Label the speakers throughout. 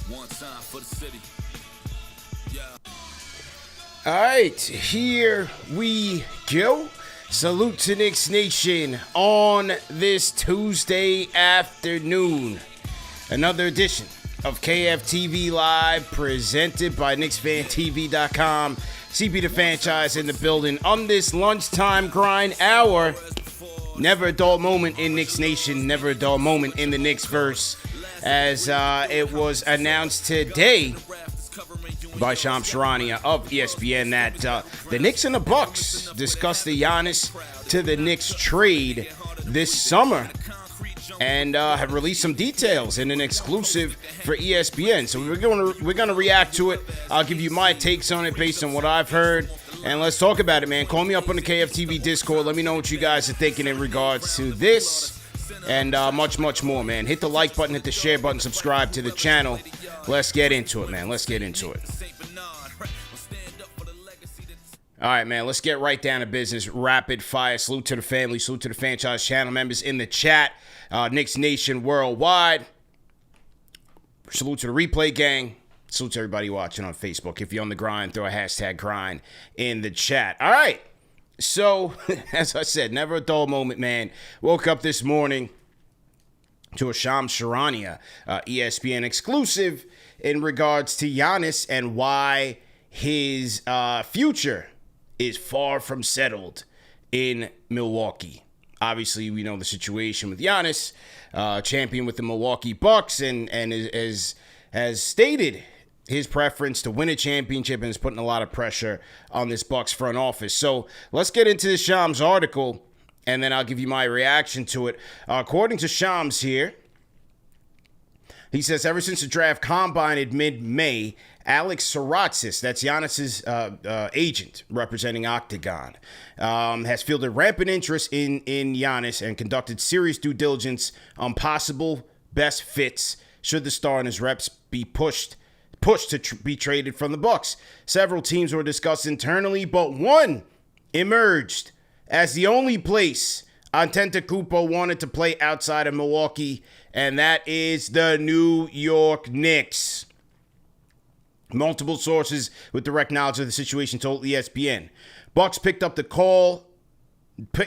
Speaker 1: One time for the city. Yeah.
Speaker 2: All right, here we go. Salute to Knicks Nation on this Tuesday afternoon. Another edition of KFTV Live presented by KnicksFanTV.com. CP the Fanchise in the building on this lunchtime grind hour. Never a dull moment in Knicks Nation, never a dull moment in the Knicks verse. As it was announced today by Charania of ESPN that the Knicks and the Bucks discussed the Giannis to the Knicks trade this summer and have released some details in an exclusive for ESPN. So we're gonna react to it. I'll give you my takes on it based on what I've heard, and let's talk about it, man. Call me up on the KFTV Discord. Let me know what you guys are thinking in regards to this. And much more, man. Hit the like button, hit the share button, subscribe to the channel. Let's get into it, man. Let's get into it. All right, man. Let's get right down to business. Rapid fire. Salute to the family. Salute to the Fanchise channel members in the chat. Knicks Nation worldwide. Salute to the replay gang. Salute to everybody watching on Facebook. If you're on the grind, throw a hashtag grind in the chat. All right. So, as I said, never a dull moment, man. Woke up this morning to a Charania ESPN exclusive in regards to Giannis and why his future is far from settled in Milwaukee. Obviously, we know the situation with Giannis, champion with the Milwaukee Bucks, and has stated his preference to win a championship and is putting a lot of pressure on this Bucks front office. So let's get into this Shams article, and then I'll give you my reaction to it. According to Shams here, he says, ever since the draft combine in mid-May, Alex Saratzis, that's Giannis's agent representing Octagon, has fielded rampant interest in Giannis and conducted serious due diligence on possible best fits should the star and his reps be pushed to be traded from the Bucks. Several teams were discussed internally, but one emerged as the only place Antetokounmpo wanted to play outside of Milwaukee, and that is the New York Knicks. Multiple sources with direct knowledge of the situation told ESPN. Bucks picked up the call.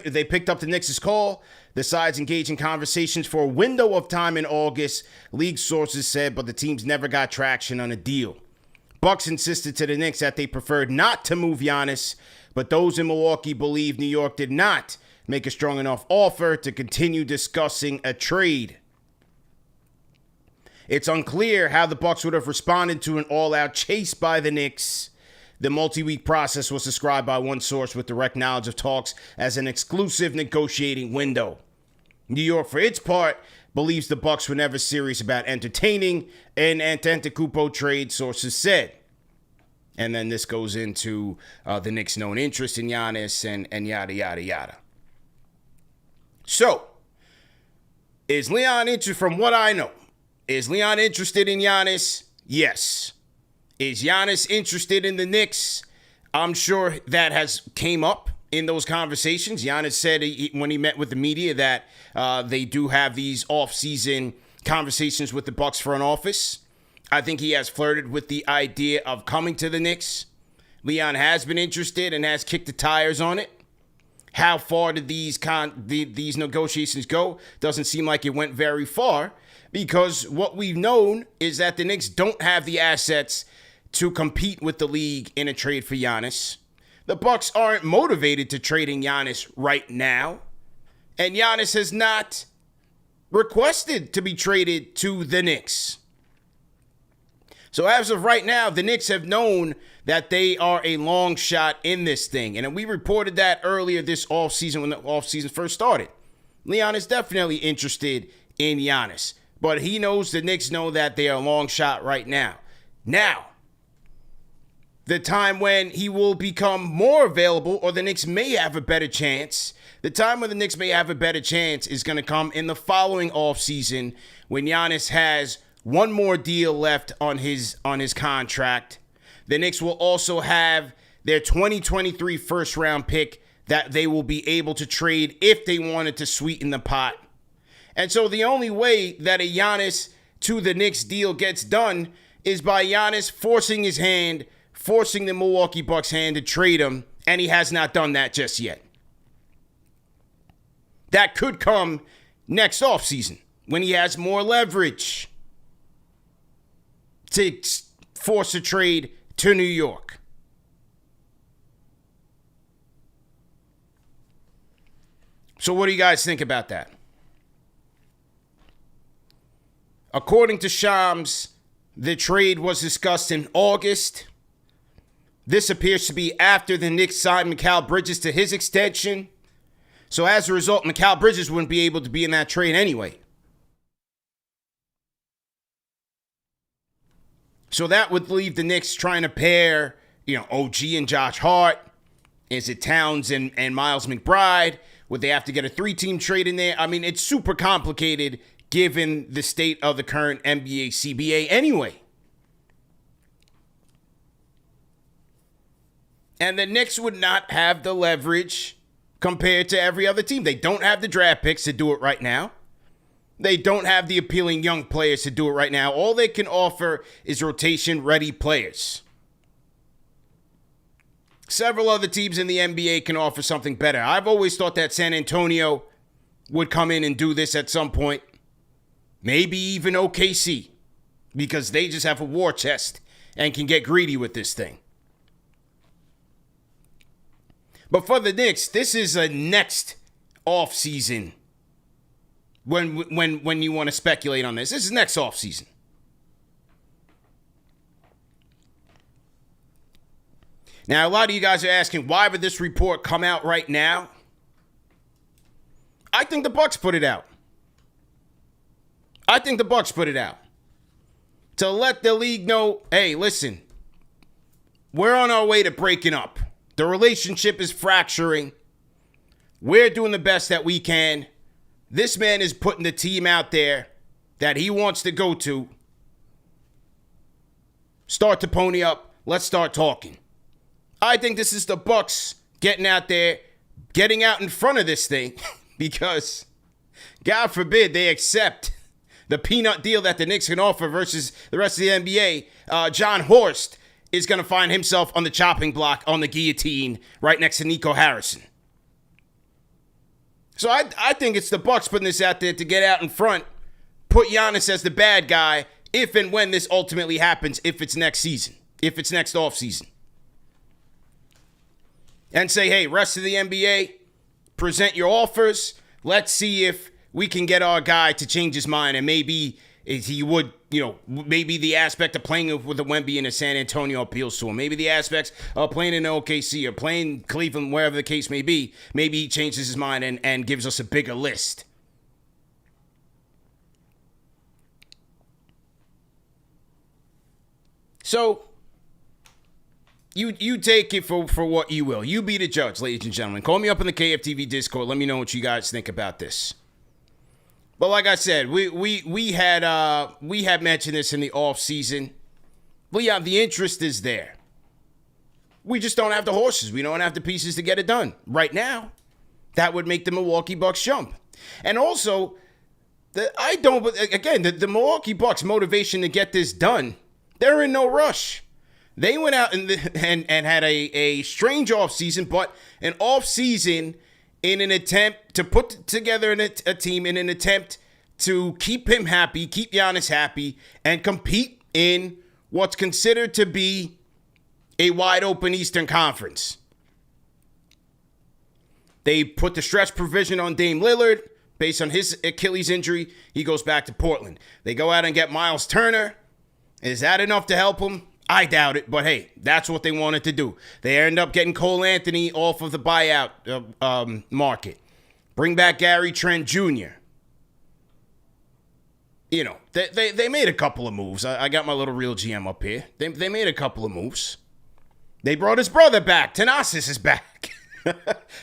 Speaker 2: They picked up the Knicks' call. The sides engaged in conversations for a window of time in August, league sources said, but the teams never got traction on a deal. Bucks insisted to the Knicks that they preferred not to move Giannis, but those in Milwaukee believe New York did not make a strong enough offer to continue discussing a trade. It's unclear how the Bucks would have responded to an all-out chase by the Knicks. The multi-week process was described by one source with direct knowledge of talks as an exclusive negotiating window. New York, for its part, believes the Bucks were never serious about entertaining an Antetokounmpo trade, sources said. And then this goes into the Knicks' known interest in Giannis and yada, yada, yada. So, is Leon interested? From what I know, is Leon interested in Giannis? Yes. Is Giannis interested in the Knicks? I'm sure that has came up in those conversations. Giannis said when he met with the media that they do have these off-season conversations with the Bucks front office. I think he has flirted with the idea of coming to the Knicks. Leon has been interested and has kicked the tires on it. How far did these negotiations go? Doesn't seem like it went very far, because what we've known is that the Knicks don't have the assets to compete with the league in a trade for Giannis. The Bucks aren't motivated to trading Giannis right now, and Giannis has not requested to be traded to the Knicks. So as of right now, the Knicks have known that they are a long shot in this thing, and we reported that earlier this offseason when the offseason first started. Leon is definitely interested in Giannis, but he knows the Knicks know that they are a long shot right now. Now, the time when he will become more available, or the Knicks may have a better chance, the time when the Knicks may have a better chance is going to come in the following offseason when Giannis has one more deal left on his contract. The Knicks will also have their 2023 first-round pick that they will be able to trade if they wanted to sweeten the pot. And so the only way that a Giannis to the Knicks deal gets done is by Giannis forcing his hand, forcing the Milwaukee Bucks' hand to trade him, and he has not done that just yet. That could come next offseason when he has more leverage to force a trade to New York. So what do you guys think about that? According to Shams, the trade was discussed in August. This appears to be after the Knicks signed Mikal Bridges to his extension. So as a result, Mikal Bridges wouldn't be able to be in that trade anyway. So that would leave the Knicks trying to pair, OG and Josh Hart. Is it Towns and Miles McBride? Would they have to get a 3-team trade in there? I mean, it's super complicated given the state of the current NBA CBA anyway. And the Knicks would not have the leverage compared to every other team. They don't have the draft picks to do it right now. They don't have the appealing young players to do it right now. All they can offer is rotation-ready players. Several other teams in the NBA can offer something better. I've always thought that San Antonio would come in and do this at some point. Maybe even OKC, because they just have a war chest and can get greedy with this thing. But for the Knicks, this is a next offseason when you want to speculate on this. This is next offseason. Now, a lot of you guys are asking, why would this report come out right now? I think the Bucks put it out. To let the league know, hey, listen, we're on our way to breaking up. The relationship is fracturing. We're doing the best that we can. This man is putting the team out there that he wants to go to. Start to pony up. Let's start talking. I think this is the Bucks getting out there, getting out in front of this thing because, God forbid, they accept the peanut deal that the Knicks can offer versus the rest of the NBA. John Horst is going to find himself on the chopping block on the guillotine right next to Nico Harrison. So I think it's the Bucks putting this out there to get out in front, put Giannis as the bad guy if and when this ultimately happens, if it's next season, if it's next offseason. And say, hey, rest of the NBA, present your offers. Let's see if we can get our guy to change his mind. And maybe he would, maybe the aspect of playing with the Wemby in a San Antonio appeals to him. Maybe the aspects of playing in OKC or playing Cleveland, wherever the case may be. Maybe he changes his mind and gives us a bigger list. So You take it for what you will. You be the judge, ladies and gentlemen. Call me up in the KFTV Discord. Let me know what you guys think about this. But like I said, we had mentioned this in the off season. But yeah, the interest is there. We just don't have the horses. We don't have the pieces to get it done right now. That would make the Milwaukee Bucks jump. And also, the Milwaukee Bucks' motivation to get this done, they're in no rush. They went out and had a strange offseason, but an offseason in an attempt to put together a team in an attempt to keep him happy, keep Giannis happy, and compete in what's considered to be a wide-open Eastern Conference. They put the stretch provision on Dame Lillard. Based on his Achilles injury, he goes back to Portland. They go out and get Miles Turner. Is that enough to help him? I doubt it, but hey, that's what they wanted to do. They end up getting Cole Anthony off of the buyout market. Bring back Gary Trent Jr. They made a couple of moves. I got my little real GM up here. They made a couple of moves. They brought his brother back. Thanasis is back.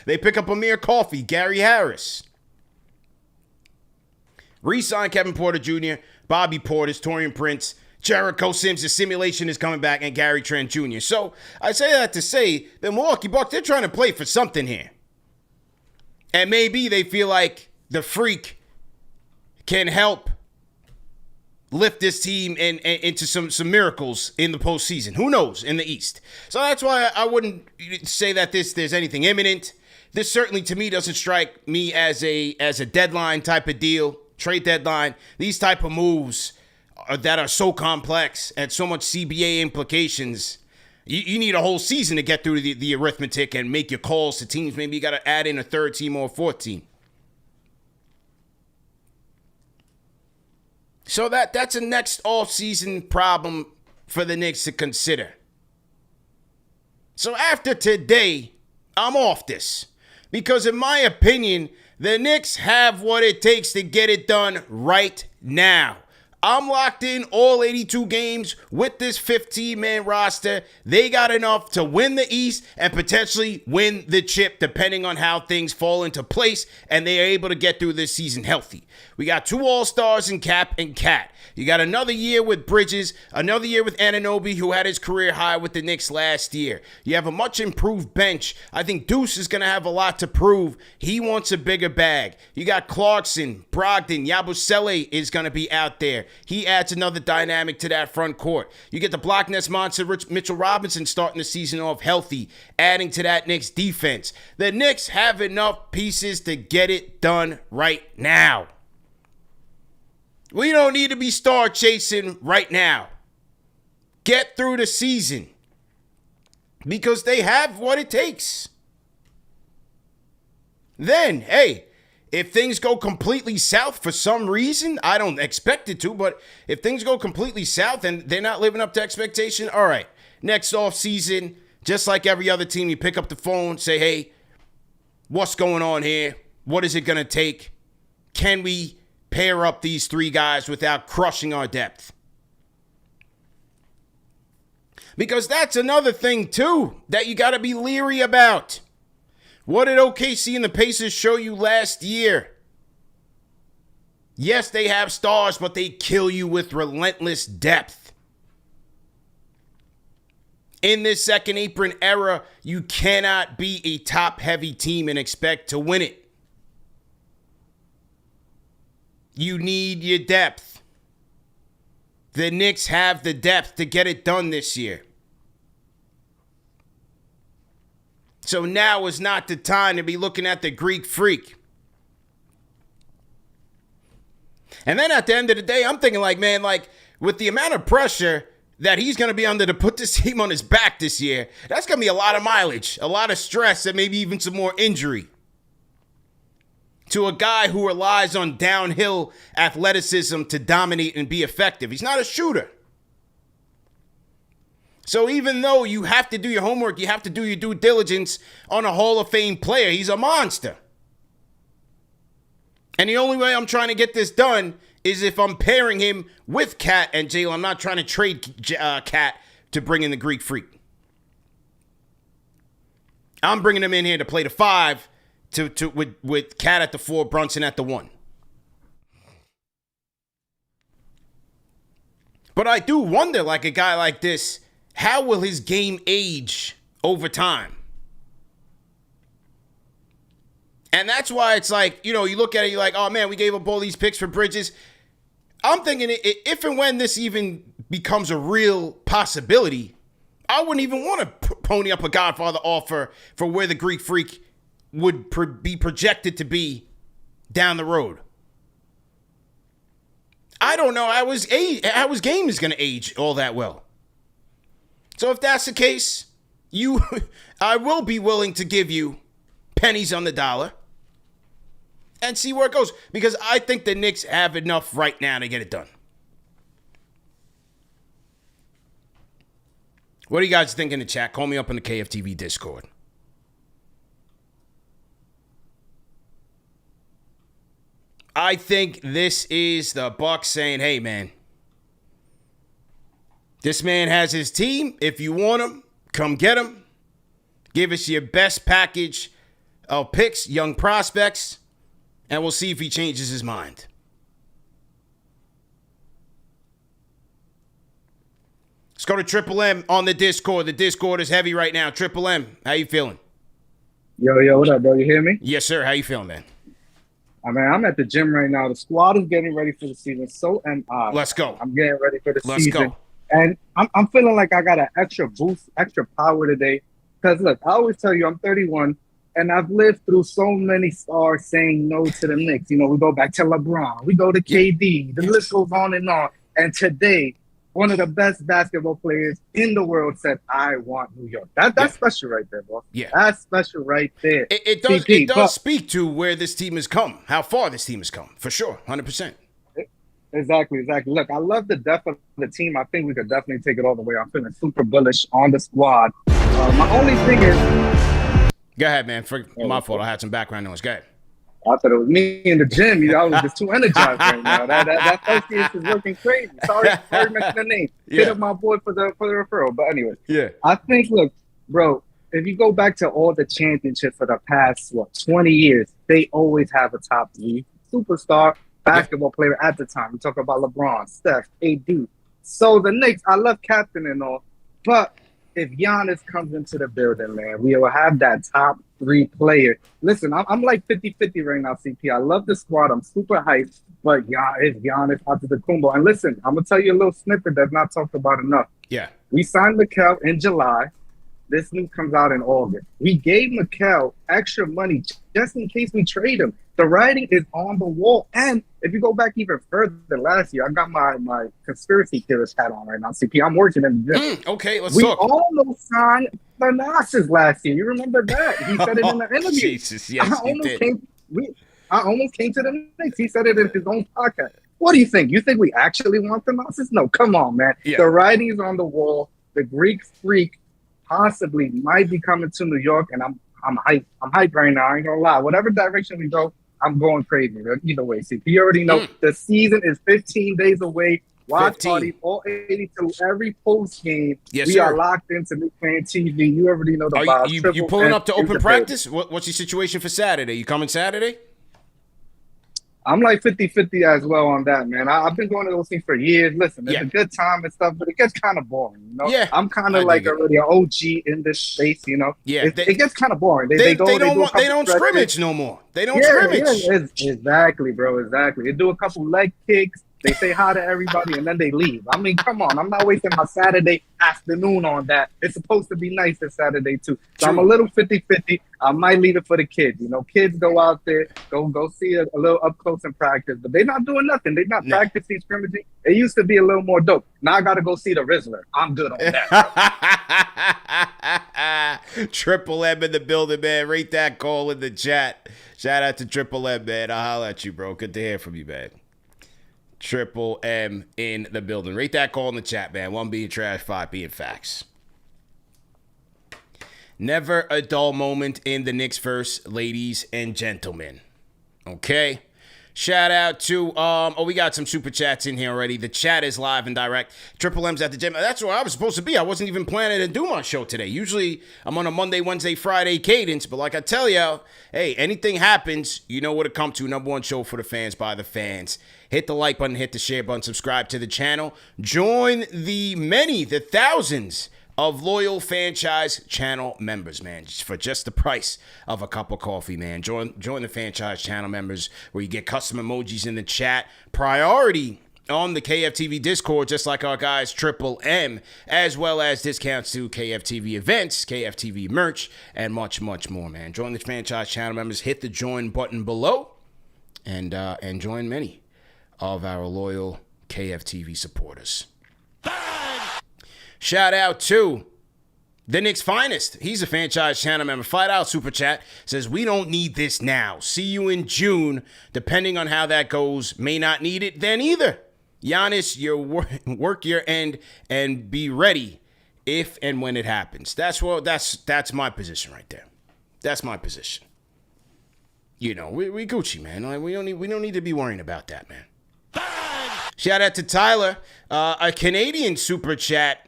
Speaker 2: They pick up Amir Coffey, Gary Harris. Re-sign Kevin Porter Jr., Bobby Portis, Taurean Prince, Jericho Sims, the simulation is coming back, and Gary Trent Jr. So I say that to say the Milwaukee Bucks, they're trying to play for something here. And maybe they feel like the freak can help lift this team into some miracles in the postseason. Who knows in the East? So that's why I wouldn't say that there's anything imminent. This certainly to me doesn't strike me as a deadline type of deal, trade deadline. These type of moves that are so complex and so much CBA implications. You need a whole season to get through the arithmetic and make your calls to teams. Maybe you got to add in a third team or a fourth team. So that's a next offseason problem for the Knicks to consider. So after today, I'm off this. Because in my opinion, the Knicks have what it takes to get it done right now. I'm locked in all 82 games with this 15-man roster. They got enough to win the East and potentially win the chip, depending on how things fall into place, and they are able to get through this season healthy. We got 2 All-Stars in Cap and Cat. You got another year with Bridges, another year with Anunoby, who had his career high with the Knicks last year. You have a much improved bench. I think Deuce is going to have a lot to prove. He wants a bigger bag. You got Clarkson, Brogdon, Yabusele is going to be out there. He adds another dynamic to that front court. You get the Block Ness monster Mitchell Robinson starting the season off healthy, adding to that Knicks defense. The Knicks have enough pieces to get it done right now. We don't need to be star chasing right now. Get through the season. Because they have what it takes. Then, hey, if things go completely south for some reason, I don't expect it to, but if things go completely south and they're not living up to expectation, all right, next offseason, just like every other team, you pick up the phone, say, hey, what's going on here? What is it going to take? Can we pair up these 3 guys without crushing our depth? Because that's another thing, too, that you got to be leery about. What did OKC and the Pacers show you last year? Yes, they have stars, but they kill you with relentless depth. In this second apron era, you cannot be a top-heavy team and expect to win it. You need your depth. The Knicks have the depth to get it done this year. So now is not the time to be looking at the Greek Freak. And then at the end of the day, I'm thinking like, man, like with the amount of pressure that he's going to be under to put this team on his back this year, that's going to be a lot of mileage, a lot of stress, and maybe even some more injury. To a guy who relies on downhill athleticism to dominate and be effective. He's not a shooter. So even though you have to do your homework, you have to do your due diligence on a Hall of Fame player, he's a monster. And the only way I'm trying to get this done is if I'm pairing him with Cat and Jalen. I'm not trying to trade Cat to bring in the Greek Freak. I'm bringing him in here to play the 5 with Cat at the 4, Brunson at the 1. But I do wonder, like a guy like this, how will his game age over time? And that's why it's like, you know, you look at it, you're like, oh man, we gave up all these picks for Bridges. I'm thinking if and when this even becomes a real possibility, I wouldn't even want to pony up a Godfather offer for where the Greek Freak would be projected to be down the road. I don't know how his game is going to age all that well. So if that's the case, I will be willing to give you pennies on the dollar and see where it goes. Because I think the Knicks have enough right now to get it done. What do you guys think in the chat? Call me up on the KFTV Discord. I think this is the Bucks saying, hey, man, this man has his team. If you want him, come get him. Give us your best package of picks, young prospects, and we'll see if he changes his mind. Let's go to Triple M on the Discord. The Discord is heavy right now. Triple M, how you feeling?
Speaker 3: Yo, what up, bro? You hear me?
Speaker 2: Yes, sir. How you feeling, man?
Speaker 3: I mean, I'm at the gym right now. The squad is getting ready for the season. So am I.
Speaker 2: Let's go.
Speaker 3: I'm getting ready for the
Speaker 2: Let's
Speaker 3: season.
Speaker 2: go.
Speaker 3: And I'm feeling like I got an extra boost, extra power today. Because, look, I always tell you I'm 31, and I've lived through so many stars saying no to the Knicks. You know, we go back to LeBron. We go to KD. The list goes on and on. And today, one of the best basketball players in the world said, I want New York. That's special right there, bro.
Speaker 2: Yeah.
Speaker 3: That's special right there.
Speaker 2: It does speak to where this team has come, how far this team has come, for sure, 100%.
Speaker 3: Exactly. Look, I love the depth of the team. I think we could definitely take it all the way. I'm feeling super bullish on the squad. My only thing is...
Speaker 2: Go ahead, man. My fault. I had some background noise. Go ahead.
Speaker 3: I thought it was me in the gym. I was just too energized right now. That first is working crazy. Sorry to mention the name.
Speaker 2: Yeah.
Speaker 3: Hit up my boy for the referral. But anyway,
Speaker 2: yeah.
Speaker 3: I think, look, bro, if you go back to all the championships for the past 20 years, they always have a top 3 superstar basketball player at the time. We talk about LeBron, Steph, AD. So the Knicks, I love captain and all, but if Giannis comes into the building, man, we will have that top 3 player. Listen, I'm like 50-50 right now, CP. I love the squad. I'm super hyped, but it's Giannis Antetokounmpo. And listen, I'm going to tell you a little snippet that's not talked about enough.
Speaker 2: Yeah.
Speaker 3: We signed Mikel in July. This news comes out in August. We gave Mikel extra money just in case we trade him. The writing is on the wall. And if you go back even further than last year, I got my conspiracy theorist hat on right now, CP. I'm working in the gym.
Speaker 2: Okay, let's
Speaker 3: we
Speaker 2: talk.
Speaker 3: We almost signed Fanchise last year. You remember that? He said it in the interview.
Speaker 2: Jesus, yes, he did.
Speaker 3: I almost came to the Knicks. He said it in his own podcast. What do you think? You think we actually want Fanchise? No, come on, man. Yeah. The writing is on the wall. The Greek freak possibly might be coming to New York, and I'm hyped. I'm hyped right now. I ain't gonna lie. Whatever direction we go, I'm going crazy. Either way, see, you already know the season is 15 days away. Watch parties, all 82, every post game.
Speaker 1: Yes,
Speaker 3: we are locked into KnicksFanTV. You already know the vibes.
Speaker 2: You pulling up to open practice? What's your situation for Saturday? You coming Saturday?
Speaker 3: I'm like 50-50 as well on that, man. I've been going to those things for years. Listen, it's a good time and stuff, but it gets kind of boring, you know?
Speaker 2: Yeah.
Speaker 3: I'm kind of like already an OG in this space, you know?
Speaker 2: Yeah.
Speaker 3: It gets kind of boring. They
Speaker 2: don't scrimmage no more. They don't scrimmage.
Speaker 3: Yeah, exactly, bro. Exactly. They do a couple leg kicks. They say hi to everybody, and then they leave. I mean, come on. I'm not wasting my Saturday afternoon on that. It's supposed to be nice this Saturday, too. So I'm a little 50-50. I might leave it for the kids. You know, kids go out there, go see a little up close in practice. But they're not doing nothing. They're not practicing scrimmaging. It used to be a little more dope. Now I got to go see the Rizzler. I'm good on
Speaker 2: that. Triple M in the building, man. Rate that call in the chat. Shout out to Triple M, man. I'll holler at you, bro. Good to hear from you, man. Triple M in the building. Rate that call in the chat, man. 1 being trash, 5 being facts. Never a dull moment in the Knicks verse, ladies and gentlemen. Okay? Shout out to, we got some super chats in here already. The chat is live and direct. Triple M's at the gym. That's where I was supposed to be. I wasn't even planning to do my show today. Usually I'm on a Monday, Wednesday, Friday cadence. But like I tell y'all, hey, anything happens, you know what to come to. Number one show for the fans by the fans. Hit the like button, hit the share button, subscribe to the channel. Join the thousands of loyal Fanchise channel members, man, for just the price of a cup of coffee, man. Join the Fanchise channel members where you get custom emojis in the chat, priority on the KFTV Discord, just like our guys Triple M, as well as discounts to KFTV events, KFTV merch, and much, much more, man. Join the Fanchise channel members. Hit the join button below, and join many of our loyal KFTV supporters. Shout out to the Knicks Finest. He's a Fanchise channel member. $5 super chat. Says, we don't need this now. See you in June. Depending on how that goes, may not need it then either. Giannis, work your end and be ready if and when it happens. That's my position right there. That's my position. You know, we Gucci, man. Like, we don't need to be worrying about that, man. Shout out to Tyler, a Canadian super chat.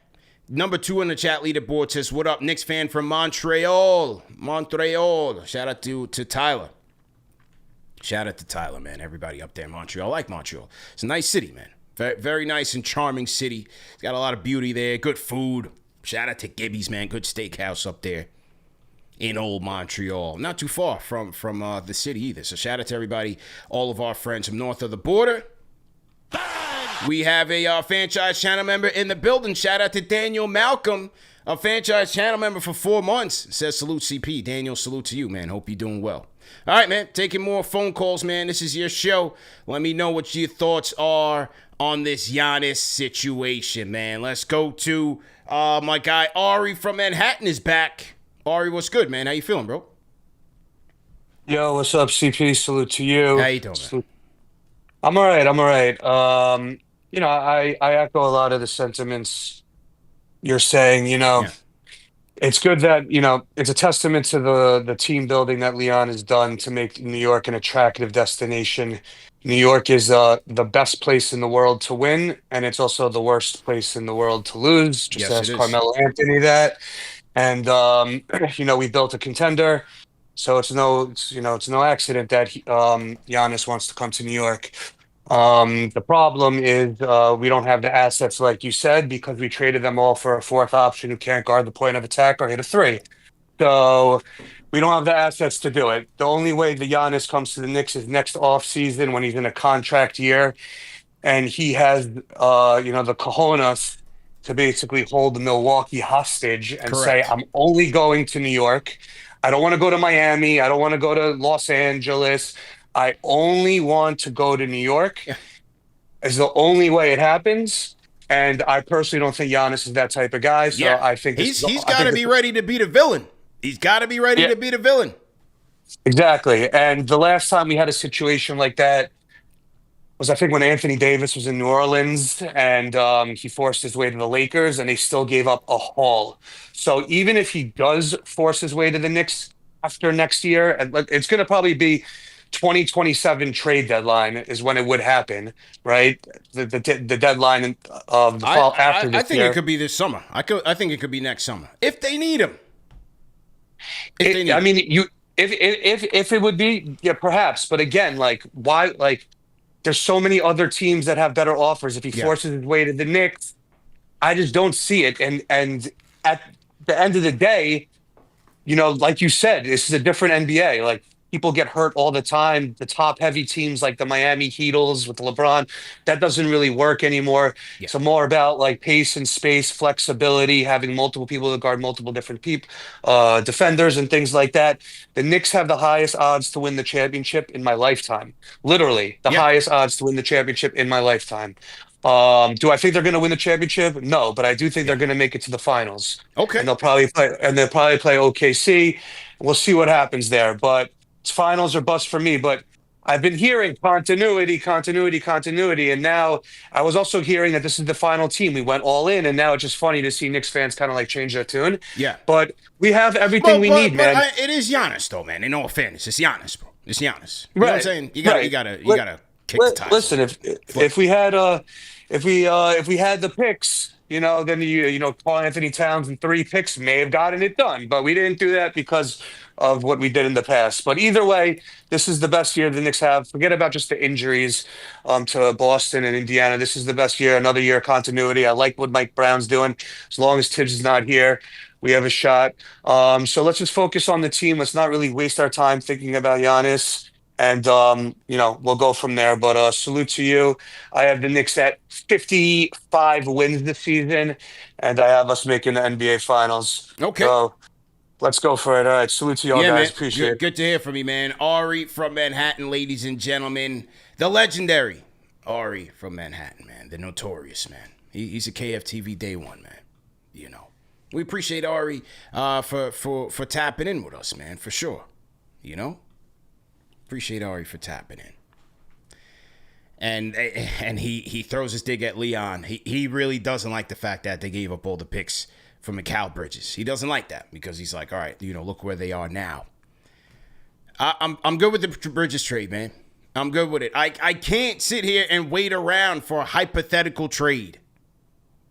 Speaker 2: Number 2 on the chat leaderboard says, what up, Knicks fan from Montreal. Shout out to Tyler. Shout out to Tyler, man. Everybody up there in Montreal. I like Montreal. It's a nice city, man. Very, very nice and charming city. It's got a lot of beauty there. Good food. Shout out to Gibby's, man. Good steakhouse up there. in old Montreal. Not too far from the city either. So shout out to everybody, all of our friends from north of the border. We have a Fanchise channel member in the building. Shout out to Daniel Malcolm, a Fanchise channel member for 4 months. Says salute CP. Daniel, salute to you, man. Hope you're doing well. All right, man. Taking more phone calls, man. This is your show. Let me know what your thoughts are on this Giannis situation, man. Let's go to my guy Ari from Manhattan is back. Ari, what's good, man? How you feeling, bro?
Speaker 4: Yo, what's up, CP? Salute to you.
Speaker 2: How you doing, man?
Speaker 4: I'm all right. I'm all right. I echo a lot of the sentiments you're saying.
Speaker 2: Yeah.
Speaker 4: It's good that, it's a testament to the team building that Leon has done to make New York an attractive destination. New York is the best place in the world to win, and it's also the worst place in the world to lose. Just
Speaker 2: Yes,
Speaker 4: ask
Speaker 2: it is.
Speaker 4: Carmelo Anthony that. And we built a contender. So it's no accident that Giannis wants to come to New York. The problem is we don't have the assets like you said, because we traded them all for a fourth option who can't guard the point of attack or hit a three. So we don't have the assets to do it. The only way the Giannis comes to the Knicks is next offseason when he's in a contract year, and he has the cojones to basically hold the Milwaukee hostage and say,
Speaker 2: Correct.
Speaker 4: I'm only going to New York. I don't want to go to Miami. I don't want to go to Los Angeles. I only want to go to New York.
Speaker 2: Yeah.
Speaker 4: Is the only way it happens. And I personally don't think Giannis is that type of guy. So I think
Speaker 2: he's got to be ready to be the villain. He's got to be ready to be the villain.
Speaker 4: Exactly. And the last time we had a situation like that was, I think, when Anthony Davis was in New Orleans and he forced his way to the Lakers, and they still gave up a haul. So even if he does force his way to the Knicks after next year, and it's going to probably be 2027 trade deadline is when it would happen, right? The deadline of the fall after this
Speaker 2: I think
Speaker 4: year.
Speaker 2: it could be this summer. I think it could be next summer if they need him.
Speaker 4: If it would be, yeah, perhaps. But again, why? There's so many other teams that have better offers. If he forces his way to the Knicks, I just don't see it. And at the end of the day, like you said, this is a different NBA. Like, people get hurt all the time. The top heavy teams like the Miami Heatles with LeBron, that doesn't really work anymore.
Speaker 2: Yeah.
Speaker 4: It's more about pace and space, flexibility, having multiple people to guard multiple different defenders and things like that. The Knicks have the highest odds to win the championship in my lifetime. Literally, the highest odds to win the championship in my lifetime. Do I think they're going to win the championship? No, but I do think they're going to make it to the finals.
Speaker 2: Okay.
Speaker 4: And they'll probably play OKC. We'll see what happens there, but it's finals or bust for me. But I've been hearing continuity, and now I was also hearing that this is the final team. We went all in, and now it's just funny to see Knicks fans kind of change their tune.
Speaker 2: Yeah.
Speaker 4: But we have everything we need, man.
Speaker 2: It is Giannis, though, man. In all fairness, it's Giannis, bro. It's Giannis. You know what I'm saying? You gotta kick the tires.
Speaker 4: Listen, if we had the picks, then Paul Anthony Towns and 3 picks may have gotten it done, but we didn't do that because of what we did in the past. But either way, this is the best year the Knicks have. Forget about just the injuries to Boston and Indiana. This is the best year, another year of continuity. I like what Mike Brown's doing. As long as Tibbs is not here, we have a shot. So let's just focus on the team. Let's not really waste our time thinking about Giannis. And, we'll go from there. But salute to you. I have the Knicks at 55 wins this season, and I have us making the NBA Finals.
Speaker 2: Okay.
Speaker 4: So let's go for it. All right. Salute to y'all, guys.
Speaker 2: Man.
Speaker 4: Appreciate it.
Speaker 2: Good to hear from you, man. Ari from Manhattan, ladies and gentlemen. The legendary Ari from Manhattan, man. The notorious, man. He's a KFTV day one, man. We appreciate Ari for tapping in with us, man, for sure. Appreciate Ari for tapping in. And he throws his dig at Leon. He really doesn't like the fact that they gave up all the picks for Mikal Bridges. He doesn't like that because he's like, all right, look where they are now. I'm good with the Bridges trade, man. I'm good with it. I can't sit here and wait around for a hypothetical trade.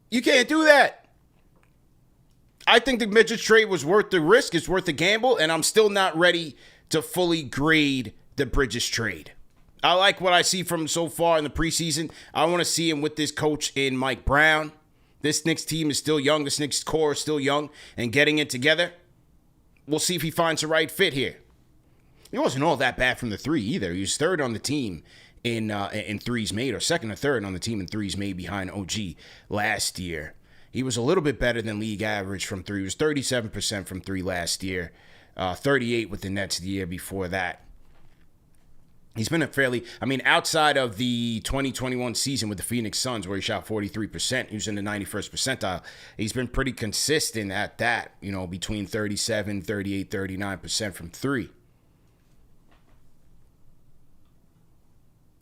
Speaker 2: You can't do that. I think the Bridges trade was worth the risk. It's worth the gamble, and I'm still not ready to fully grade the Bridges trade. I like what I see from him so far in the preseason. I want to see him with this coach in Mike Brown. This Knicks team is still young. This Knicks core is still young and getting it together. we'll see if he finds the right fit here. He wasn't all that bad from the three either. He was third on the team in threes made, or second or third on the team in threes made behind OG last year. He was a little bit better than league average from three. He was 37% from three last year, 38 with the Nets the year before that. He's been outside of the 2021 season with the Phoenix Suns where he shot 43%, he was in the 91st percentile. He's been pretty consistent at that, between 37, 38, 39% from three.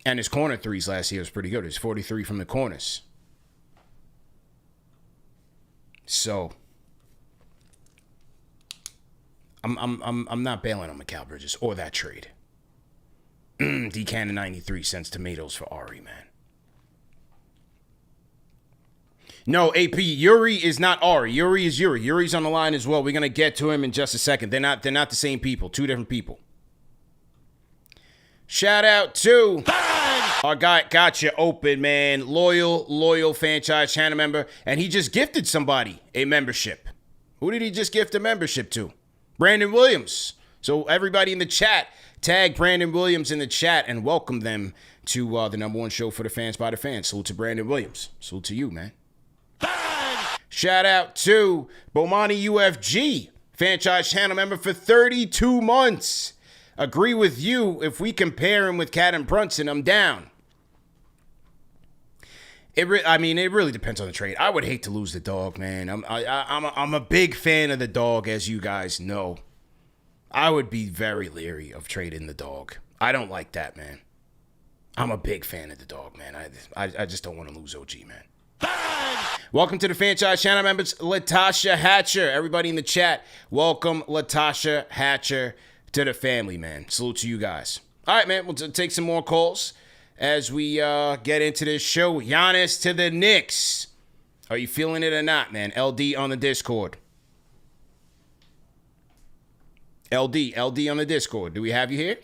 Speaker 2: And his corner threes last year was pretty good. It was 43 from the corners. So I'm not bailing on Mikal Bridges or that trade. D Cannon 93 cents tomatoes for Ari, man. No, AP, Yuri is not Ari. Yuri is Yuri. Yuri's on the line as well. We're gonna get to him in just a second. They're not the same people. Two different people. Shout out to our guy, Gotcha Open, man. Loyal Fanchise channel member. And he just gifted somebody a membership. Who did he just gift a membership to? Brandon Williams. So everybody in the chat, tag Brandon Williams in the chat and welcome them to the number one show for the fans by the fans. Salute to Brandon Williams. Salute to you, man. Shout out to Bomani UFG, Fanchise channel member for 32 months. Agree with you. If we compare him with Cat and Brunson, I'm down. It really depends on the trade. I would hate to lose the dog, man. I'm a big fan of the dog, as you guys know. I would be very leery of trading the dog. I don't like that, man. I'm a big fan of the dog, man. I just don't want to lose OG, man. Welcome to the Fanchise channel members, Latasha Hatcher. Everybody in the chat, welcome Latasha Hatcher to the family, man. Salute to you guys. All right, man, we'll take some more calls as we get into this show. Giannis to the Knicks. Are you feeling it or not, man? LD on the Discord. LD on the Discord. Do we have you here?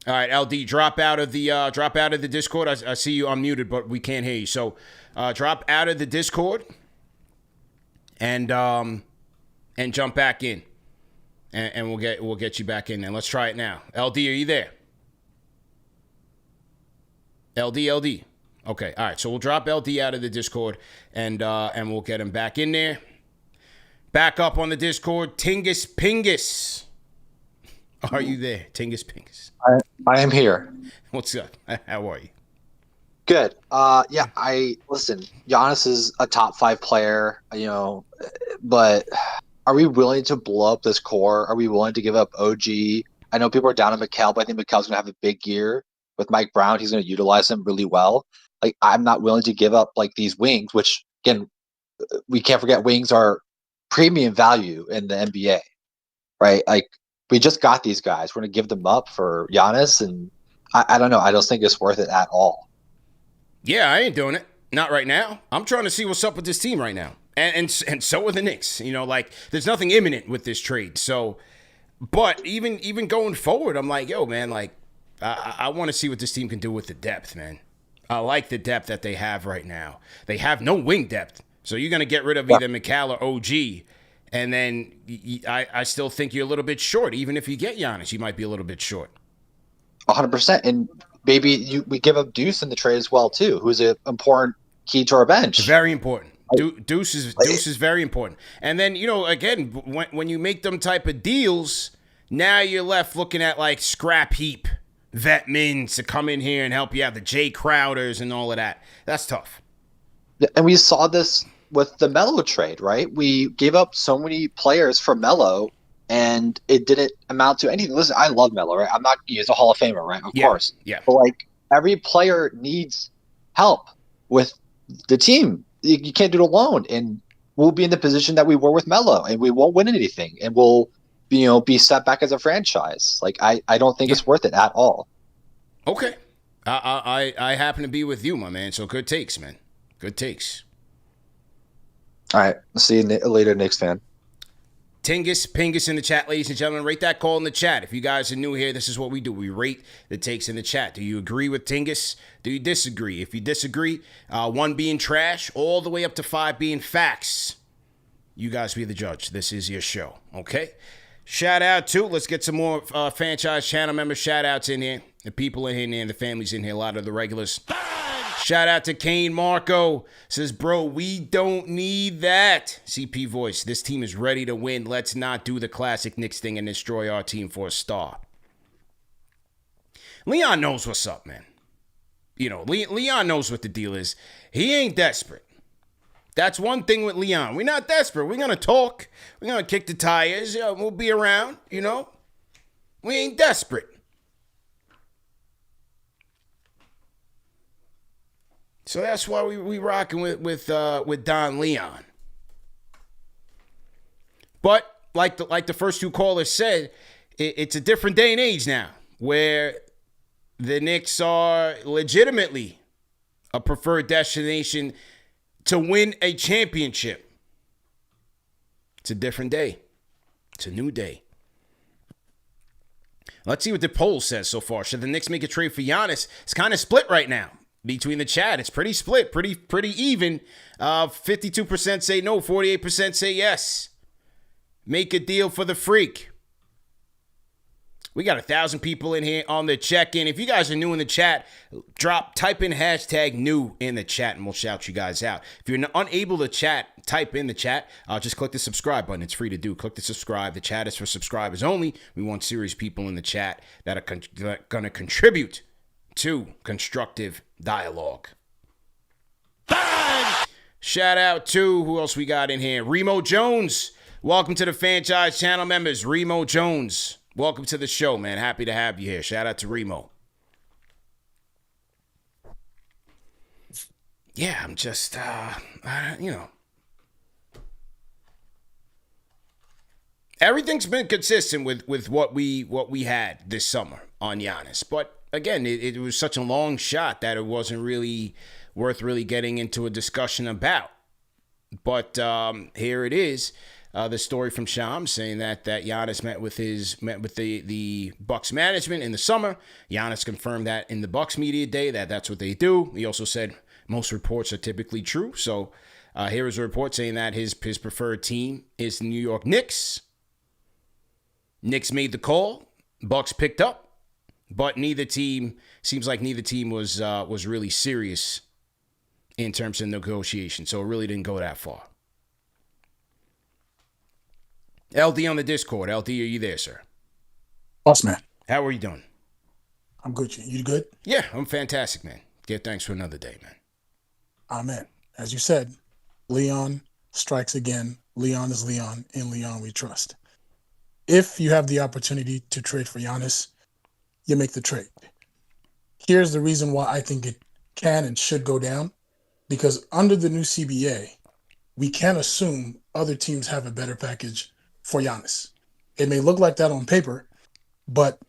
Speaker 2: All right, LD, drop out of the Discord. I see you unmuted, but we can't hear you. So, drop out of the Discord and jump back in, and we'll get you back in. And let's try it now. LD, are you there? LD. Okay, all right. So we'll drop LD out of the Discord, and we'll get him back in there. Back up on the Discord, Tingus Pingus. Are you there, Tingus Pingus?
Speaker 5: I am here.
Speaker 2: What's up? How are you?
Speaker 5: Good. Listen, Giannis is a top 5 player, but are we willing to blow up this core? Are we willing to give up OG? I know people are down on Mikal, but I think Mikal's going to have a big year with Mike Brown. He's going to utilize him really well. Like, I'm not willing to give up like these wings, which again, we can't forget wings are premium value in the NBA, right? Like, we just got these guys. We're going to give them up for Giannis, and I don't know. I don't think it's worth it at all.
Speaker 2: Yeah, I ain't doing it. Not right now. I'm trying to see what's up with this team right now. And so are the Knicks. There's nothing imminent with this trade. So, but even going forward, I'm like, yo, man, like, I want to see what this team can do with the depth, man. I like the depth that they have right now. They have no wing depth. So you're going to get rid of either Mikal or OG. And then I still think you're a little bit short. Even if you get Giannis, you might be a little bit short.
Speaker 5: 100%. And maybe we give up Deuce in the trade as well, too, who's an important key to our bench.
Speaker 2: Very important. Deuce is very important. And then, again, when you make them type of deals, now you're left looking at, like, scrap heap vet mins to come in here and help you out, the Jay Crowders and all of that. That's tough.
Speaker 5: And we saw this with the Melo trade, right? We gave up so many players for Melo, and it didn't amount to anything. Listen, I love Melo, right? I'm not – he's a Hall of Famer, right? Of course.
Speaker 2: Yeah.
Speaker 5: But, like, every player needs help with the team. You can't do it alone. And we'll be in the position that we were with Melo, and we won't win anything. And we'll, be set back as a franchise. Like, I don't think it's worth it at all.
Speaker 2: Okay. I happen to be with you, my man. So good takes, man. Good takes.
Speaker 5: All right. I'll see you later, Knicks fan.
Speaker 2: Tingus Pingus in the chat, ladies and gentlemen. Rate that call in the chat. If you guys are new here, this is what we do. We rate the takes in the chat. Do you agree with Tingus? Do you disagree? If you disagree, 1 being trash, all the way up to 5 being facts. You guys be the judge. This is your show, okay? Shout out to, let's get some more Fanchise channel members. Shout outs in here. The people in here and the families in here, a lot of the regulars. Shout out to Kane Marco. Says, bro, we don't need that. CP Voice, this team is ready to win. Let's not do the classic Knicks thing and destroy our team for a star. Leon knows what's up, man. You know, Leon knows what the deal is. He ain't desperate. That's one thing with Leon. We're not desperate. We're going to talk. We're going to kick the tires. We'll be around, you know. We ain't desperate. So that's why we rocking with Don Leon. But like the first two callers said, it's a different day and age now where the Knicks are legitimately a preferred destination to win a championship. It's a different day. It's a new day. Let's see what the poll says so far. Should the Knicks make a trade for Giannis? It's kind of split right now between the chat. It's pretty split, pretty even. 52% say no, 48% say yes. Make a deal for the freak. We got 1,000 people in here on the check-in. If you guys are new in the chat, type in hashtag new in the chat and we'll shout you guys out. If you're unable to chat, type in the chat. Just click the subscribe button. It's free to do. Click the subscribe. The chat is for subscribers only. We want serious people in the chat that are going to contribute to constructive dialogue. Bang! Shout out to, who else we got in here? Remo Jones. Welcome to the Fanchise channel members. Remo Jones. Welcome to the show, man. Happy to have you here. Shout out to Remo. Yeah, I'm just, you know. Everything's been consistent with what we had this summer on Giannis. But, again, it was such a long shot that it wasn't really worth really getting into a discussion about. But here it is. The story from Sham saying that Giannis met with the Bucks management in the summer. Giannis confirmed that in the Bucks media day that's what they do. He also said most reports are typically true. So here is a report saying that his preferred team is the New York Knicks. Knicks made the call. Bucks picked up, but neither team was really serious in terms of negotiation. So it really didn't go that far. LD on the Discord. LD, are you there, sir?
Speaker 6: Boss man.
Speaker 2: How are you doing?
Speaker 6: I'm good. You good?
Speaker 2: Yeah, I'm fantastic, man. Give thanks for another day, man.
Speaker 6: Amen. As you said, Leon strikes again. Leon is Leon. In Leon we trust. If you have the opportunity to trade for Giannis, you make the trade. Here's the reason why I think it can and should go down. Because under the new CBA, we can't assume other teams have a better package for Giannis. It may look like that on paper, but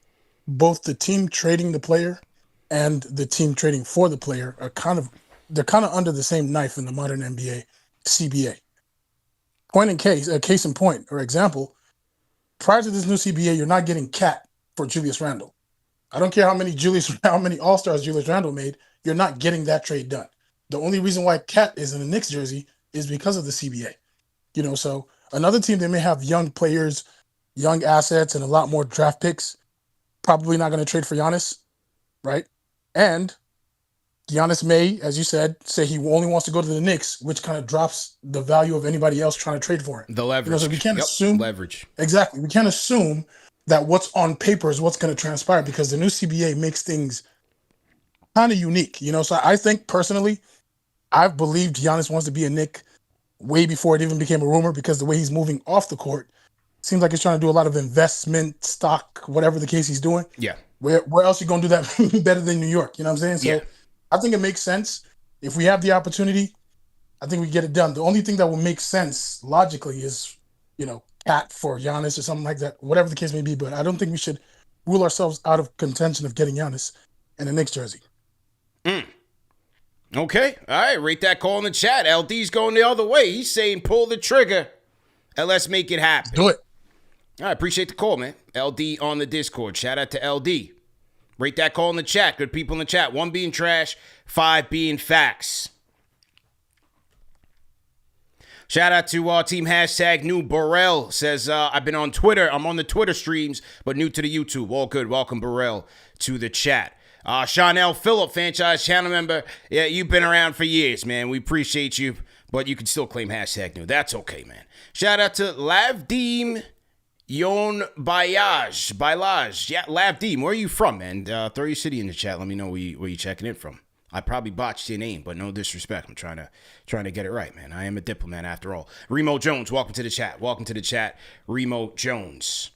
Speaker 6: both the team trading the player and the team trading for the player are kind of under the same knife in the modern NBA CBA. Case in point or example, prior to this new CBA, you're not getting Cat for Julius Randle. I don't care how many All-Stars Julius Randle made, you're not getting that trade done. The only reason why Cat is in the Knicks jersey is because of the CBA. You know, so another team, they may have young players, young assets, and a lot more draft picks. Probably not going to trade for Giannis, right? And Giannis may, as you said, say he only wants to go to the Knicks, which kind of drops the value of anybody else trying to trade for him.
Speaker 2: The leverage.
Speaker 6: You know, so we can't assume
Speaker 2: leverage.
Speaker 6: Exactly. We can't assume that what's on paper is what's going to transpire because the new CBA makes things kind of unique. You know, so I think personally, I've believed Giannis wants to be a Knick way before it even became a rumor because the way he's moving off the court seems like he's trying to do a lot of investment, stock, whatever the case he's doing. Yeah. Where else you going to do that better than New York? You know what I'm saying? So yeah. I think it makes sense. If we have the opportunity, I think we get it done. The only thing that will make sense logically is, you know, Cat for Giannis or something like that, whatever the case may be. But I don't think we should rule ourselves out of contention of getting Giannis in a Knicks jersey.
Speaker 2: Okay. All right. Rate that call in the chat. LD's going the other way. He's saying pull the trigger and let's make it happen.
Speaker 6: Do it.
Speaker 2: I appreciate the call, man. LD on the Discord. Shout out to LD. Rate that call in the chat. Good people in the chat. 1 being trash, 5 being facts. Shout out to team hashtag New Burrell. Says, I've been on Twitter. I'm on the Twitter streams, but new to the YouTube. All good. Welcome, Burrell, to the chat. Chanel Phillip, Fanchise channel member. Yeah, you've been around for years, man. We appreciate you, but you can still claim hashtag new. That's okay, man. Shout out to Lavdeem Yon Bailage. Yeah, Lavdeem, where are you from, man? Throw your city in the chat. Let me know where you checking in from. I probably botched your name, but no disrespect. I'm trying to get it right, man. I am a diplomat after all. Remo Jones, welcome to the chat. Welcome to the chat, Remo Jones.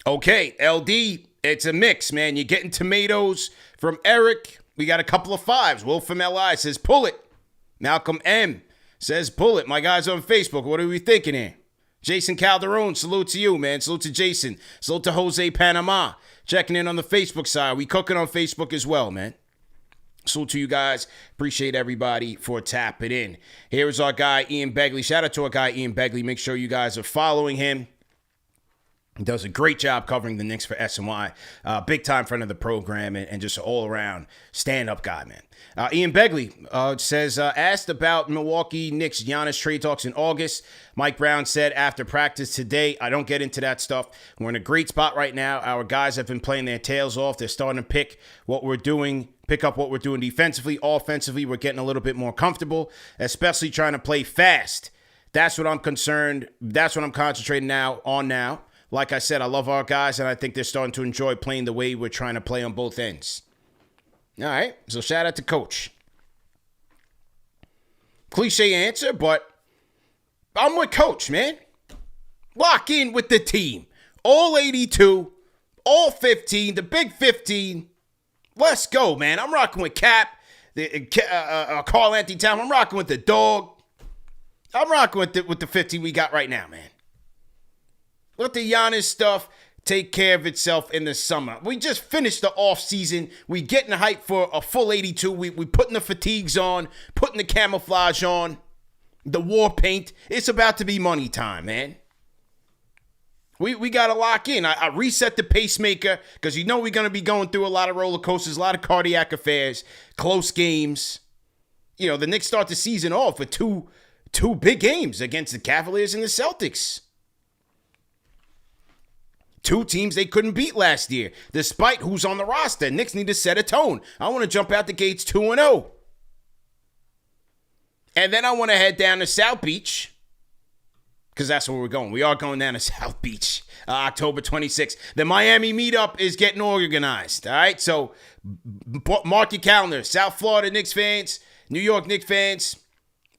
Speaker 2: Okay, LD, it's a mix, man. You're getting tomatoes from Eric. We got a couple of fives. Wolf from LI says, pull it. Malcolm M says, pull it. My guys on Facebook, what are we thinking here? Jason Calderon, salute to you, man. Salute to Jason. Salute to Jose Panama. Checking in on the Facebook side. We cooking on Facebook as well, man. Salute to you guys. Appreciate everybody for tapping in. Here is our guy, Ian Begley. Shout out to our guy, Ian Begley. Make sure you guys are following him. He does a great job covering the Knicks for SNY. Big time friend of the program and just an all-around stand-up guy, man. Ian Begley says, asked about Milwaukee Knicks Giannis trade talks in August. Mike Brown said after practice today, I don't get into that stuff. We're in a great spot right now. Our guys have been playing their tails off. They're starting to pick up what we're doing defensively. Offensively, we're getting a little bit more comfortable, especially trying to play fast. That's what I'm concerned. That's what I'm concentrating now. Like I said, I love our guys, and I think they're starting to enjoy playing the way we're trying to play on both ends. All right, so shout out to Coach. Cliche answer, but I'm with Coach, man. Lock in with the team. All 82, all 15, the big 15. Let's go, man. I'm rocking with Cap, Carl Anthony Town. I'm rocking with the dog. I'm rocking with the 15 we got right now, man. Let the Giannis stuff take care of itself in the summer. We just finished the offseason. We getting hyped for a full 82. We putting the fatigues on, putting the camouflage on, the war paint. It's about to be money time, man. We got to lock in. I reset the pacemaker because we're going to be going through a lot of roller coasters, a lot of cardiac affairs, close games. You know, the Knicks start the season off with two big games against the Cavaliers and the Celtics. Two teams they couldn't beat last year, despite who's on the roster. Knicks need to set a tone. I want to jump out the gates 2-0. And then I want to head down to South Beach, because that's where we're going. We are going down to South Beach, October 26th. The Miami meetup is getting organized, all right? So mark your calendar. South Florida Knicks fans, New York Knicks fans,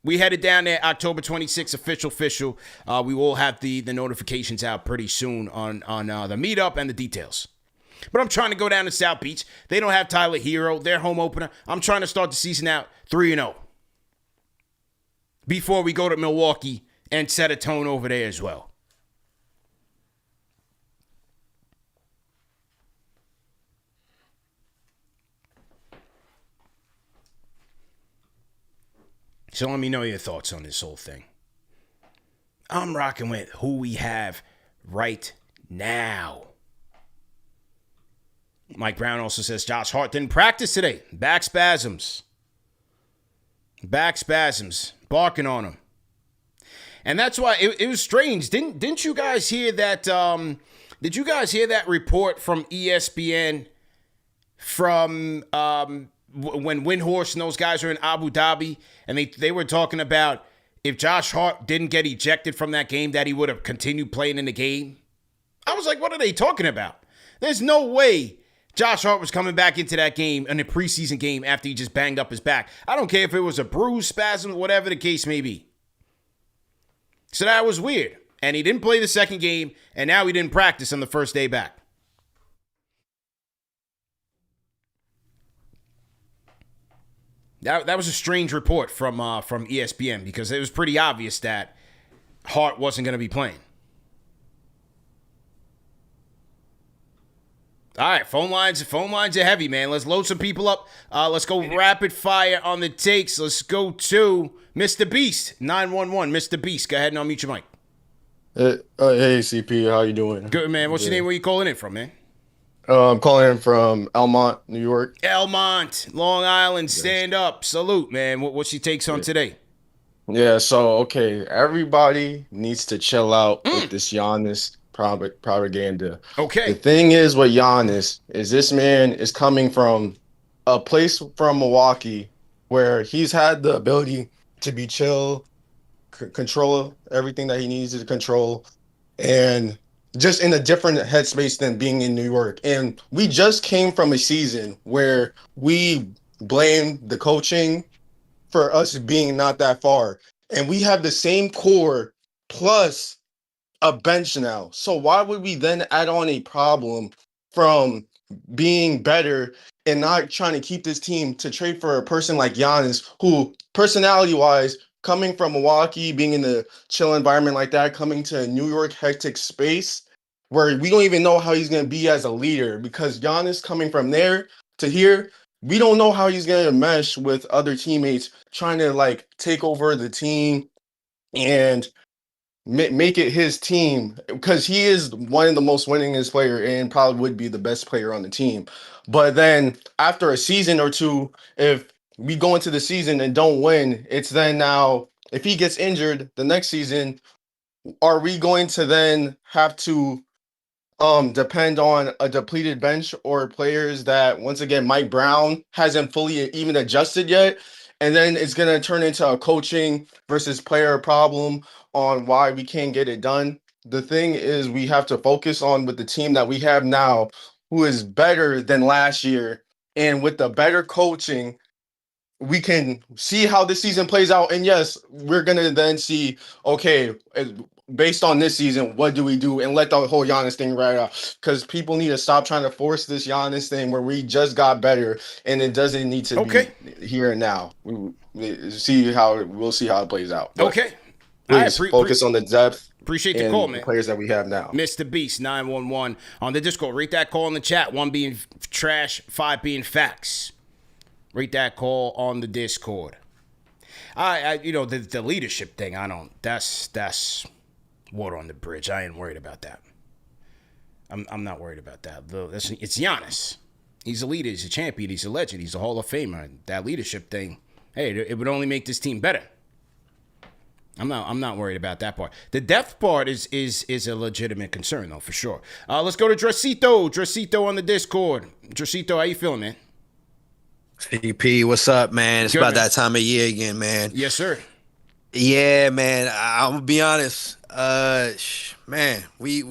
Speaker 2: we headed down there October 26th, official. We will have the notifications out pretty soon on the meetup and the details. But I'm trying to go down to South Beach. They don't have Tyler Hero, their home opener. I'm trying to start the season out 3-0 before we go to Milwaukee and set a tone over there as well. So let me know your thoughts on this whole thing. I'm rocking with who we have right now. Mike Brown also says Josh Hart didn't practice today. Back spasms. Barking on him. And that's why it was strange. Didn't you guys hear that? Did you guys hear that report from ESPN from when Windhorst and those guys were in Abu Dhabi, and they were talking about if Josh Hart didn't get ejected from that game, that he would have continued playing in the game? I was like, what are they talking about? There's no way Josh Hart was coming back into that game, in a preseason game, after he just banged up his back. I don't care if it was a bruise, spasm, whatever the case may be. So that was weird. And he didn't play the second game, and now he didn't practice on the first day back. That was a strange report from ESPN, because it was pretty obvious that Hart wasn't going to be playing. All right, phone lines are heavy, man. Let's load some people up. Let's go rapid fire on the takes. Let's go to Mr. Beast, 911. Mr. Beast, go ahead and unmute your mic.
Speaker 7: Hey, CP, how you doing?
Speaker 2: Good, man. What's your name? Where you calling in from, man?
Speaker 7: I'm calling in from Elmont, New York.
Speaker 2: Elmont, Long Island, stand up. Salute, man. What's your takes on today?
Speaker 7: Yeah, so okay, everybody needs to chill out with this Giannis propaganda. The
Speaker 2: Okay.
Speaker 7: thing is with Giannis is this man is coming from a place from Milwaukee where he's had the ability to be chill, control everything that he needs to control, and just in a different headspace than being in New York. And we just came from a season where we blamed the coaching for us being not that far. And we have the same core plus a bench now. So why would we then add on a problem from being better and not trying to keep this team to trade for a person like Giannis, who personality wise, coming from Milwaukee, being in a chill environment like that, coming to a New York hectic space where we don't even know how he's going to be as a leader, because Giannis coming from there to here, we don't know how he's going to mesh with other teammates trying to like take over the team and make it his team, because he is one of the most winningest player and probably would be the best player on the team. But then after a season or two, if we go into the season and don't win, it's then now if he gets injured the next season, are we going to then have to depend on a depleted bench or players that, once again, Mike Brown hasn't fully even adjusted yet, and then it's going to turn into a coaching versus player problem on why we can't get it done. The thing is, we have to focus on with the team that we have now, who is better than last year, and with the better coaching we can see how this season plays out. And yes, we're gonna then see, okay, based on this season, what do we do, and let the whole Giannis thing right out. Because people need to stop trying to force this Giannis thing where we just got better, and it doesn't need to
Speaker 2: Okay.
Speaker 7: be here and now. We'll see how it plays out. But
Speaker 2: Okay.
Speaker 7: please focus on the depth.
Speaker 2: Appreciate the
Speaker 7: and
Speaker 2: call,
Speaker 7: the
Speaker 2: man.
Speaker 7: players that we have now.
Speaker 2: Mr. Beast 911 on the Discord. Rate that call in the chat. 1 being trash, 5 being facts. Rate that call on the Discord. I the leadership thing, that's water on the bridge. I ain't worried about that. I'm not worried about that. It's Giannis. He's a leader. He's a champion. He's a legend. He's a Hall of Famer. That leadership thing, hey, it would only make this team better. I'm not worried about that part. The depth part is a legitimate concern, though, for sure. Let's go to Dresito. Dresito on the Discord. Dresito, how you feeling, man?
Speaker 8: CP, what's up, man? It's
Speaker 2: Good,
Speaker 8: about
Speaker 2: man.
Speaker 8: that time of year again, man.
Speaker 2: Yes, sir.
Speaker 8: Yeah, man. I'm gonna be honest. Man, we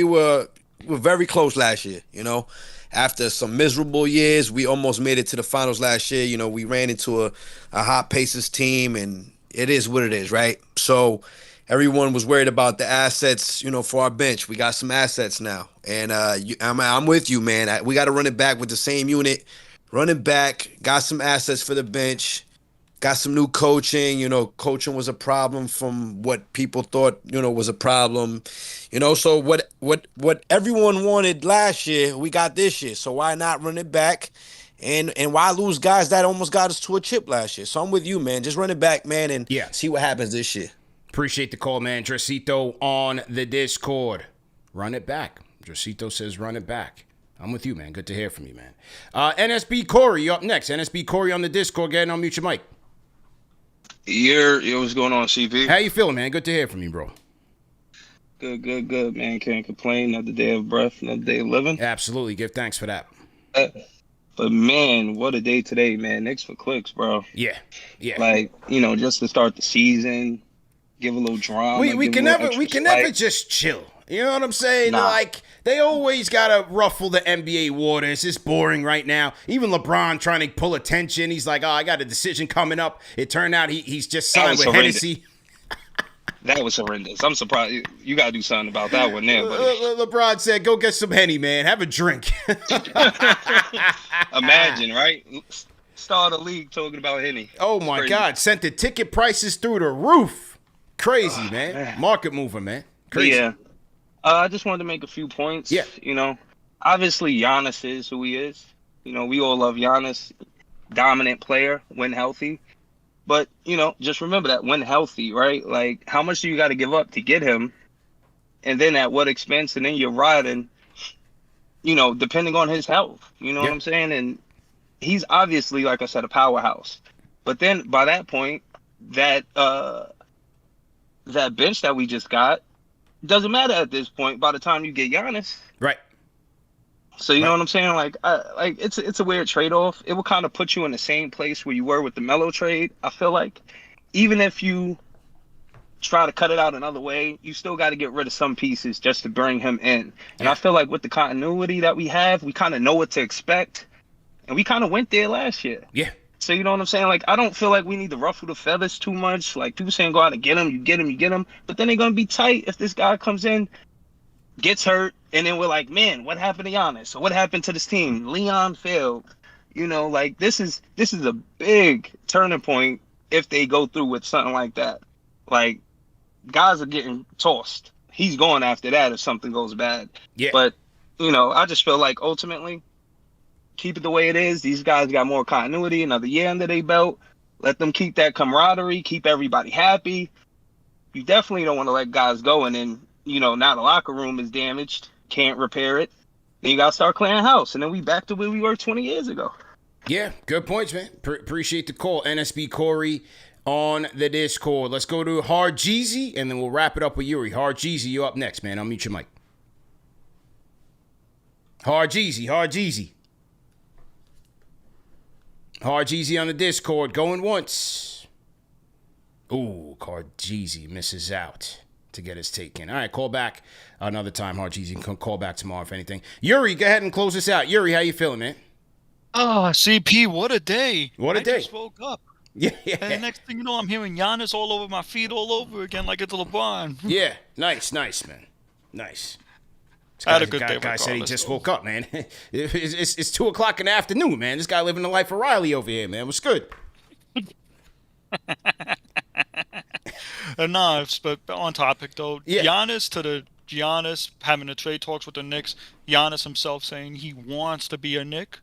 Speaker 8: were very close last year. You know, after some miserable years, we almost made it to the finals last year. You know, we ran into a hot Pacers team, and it is what it is, right? So everyone was worried about the assets, you know, for our bench. We got some assets now, and I'm with you, man. We got to run it back with the same unit. Running back, got some assets for the bench, got some new coaching. You know, coaching was a problem from what people thought, you know, was a problem. You know, so what everyone wanted last year, we got this year. So why not run it back? And why lose guys that almost got us to a chip last year? So I'm with you, man. Just run it back, man, and see what happens this year.
Speaker 2: Appreciate the call, man. Dresito on the Discord. Run it back. Dresito says run it back. I'm with you, man. Good to hear from you, man. NSB Corey, you up next. NSB Corey on the Discord. Go ahead and unmute your mic.
Speaker 9: Yo, what's going on, CP?
Speaker 2: How you feeling, man? Good to hear from you, bro.
Speaker 9: Good, man. Can't complain. Another day of breath, another day of living.
Speaker 2: Absolutely. Give thanks for that.
Speaker 9: But, man, what a day today, man. Knicks for clicks, bro.
Speaker 2: Yeah.
Speaker 9: Like, you know, just to start the season, give a little drama.
Speaker 2: We can never just chill. You know what I'm saying?
Speaker 9: Nah.
Speaker 2: Like, they always got to ruffle the NBA waters. It's boring right now. Even LeBron trying to pull attention. He's like, oh, I got a decision coming up. It turned out he's just signed with Hennessy.
Speaker 9: That was horrendous. I'm surprised. You got to do something about that one there, buddy.
Speaker 2: LeBron said, go get some Henny, man. Have a drink.
Speaker 9: Imagine, right? Start a league talking about Henny.
Speaker 2: Oh, my God. Sent the ticket prices through the roof. Crazy, man. Market mover, man. Crazy.
Speaker 9: Yeah. I just wanted to make a few points.
Speaker 2: Yeah.
Speaker 9: You know, obviously Giannis is who he is. You know, we all love Giannis. Dominant player when healthy. But, you know, just remember that when healthy, right? Like, how much do you got to give up to get him? And then at what expense? And then you're riding, you know, depending on his health. You know what I'm saying? And he's obviously, like I said, a powerhouse. But then by that point, that that bench that we just got doesn't matter at this point by the time you get Giannis.
Speaker 2: Right.
Speaker 9: So you know what I'm saying? Like it's a weird trade-off. It will kind of put you in the same place where you were with the Melo trade. I feel like even if you try to cut it out another way, you still got to get rid of some pieces just to bring him in. And I feel like with the continuity that we have, we kind of know what to expect. And we kind of went there last year.
Speaker 2: Yeah.
Speaker 9: So you know what I'm saying? Like, I don't feel like we need to ruffle the feathers too much. Like, people saying go out and get him, you get him, you get him. But then they're going to be tight if this guy comes in, gets hurt, and then we're like, man, what happened to Giannis? So what happened to this team? Leon failed. You know, like, this is a big turning point if they go through with something like that. Like, guys are getting tossed. He's going after that if something goes bad.
Speaker 2: Yeah.
Speaker 9: But, you know, I just feel like ultimately, keep it the way it is. These guys got more continuity, another year under their belt. Let them keep that camaraderie, keep everybody happy. You definitely don't want to let guys go and then, you know, now the locker room is damaged, can't repair it. Then you got to start clearing house. And then we back to where we were 20 years ago.
Speaker 2: Yeah, good points, man. Appreciate the call. NSB Corey on the Discord. Let's go to Hard Jeezy, and then we'll wrap it up with Yuri. Hard Jeezy, you up next, man. I'll mute your mic. Hard Jeezy. Hard Jeezy on the Discord, going once. Ooh, Hard Jeezy misses out to get his take in. All right, call back another time, Hard Jeezy. You can call back tomorrow if anything. Yuri, go ahead and close this out. Yuri, how you feeling, man?
Speaker 10: Oh, CP, what a day.
Speaker 2: What a day.
Speaker 10: I just woke up.
Speaker 2: Yeah.
Speaker 10: And the next thing you know, I'm hearing Giannis all over my feet all over again like it's LeBron.
Speaker 2: Yeah, nice, man. Nice.
Speaker 10: I had a good day.
Speaker 2: Guy said he just woke up, man. It's 2 o'clock in the afternoon, man. This guy living the life of Riley over here, man. What's good?
Speaker 10: No, but on topic though.
Speaker 2: Yeah.
Speaker 10: Giannis having the trade talks with the Knicks. Giannis himself saying he wants to be a Knick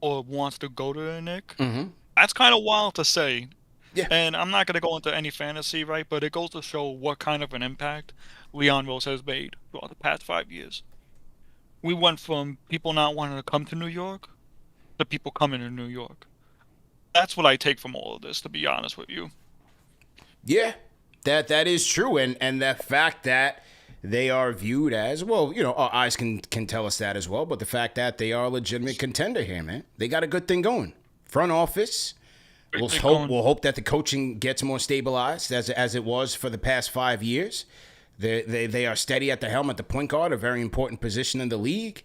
Speaker 10: or wants to go to a Knick.
Speaker 2: Mm-hmm.
Speaker 10: That's kind of wild to say.
Speaker 2: Yeah.
Speaker 10: And I'm not going to go into any fantasy, right? But it goes to show what kind of an impact Leon Rose has made throughout the past 5 years. We went from people not wanting to come to New York to people coming to New York. That's what I take from all of this, to be honest with you.
Speaker 2: Yeah, that is true. And the fact that they are viewed as, well, you know, our eyes can tell us that as well, but the fact that they are a legitimate contender here, man. They got a good thing going. Front office. We'll hope that the coaching gets more stabilized as it was for the past 5 years. They are steady at the helm at the point guard, a very important position in the league.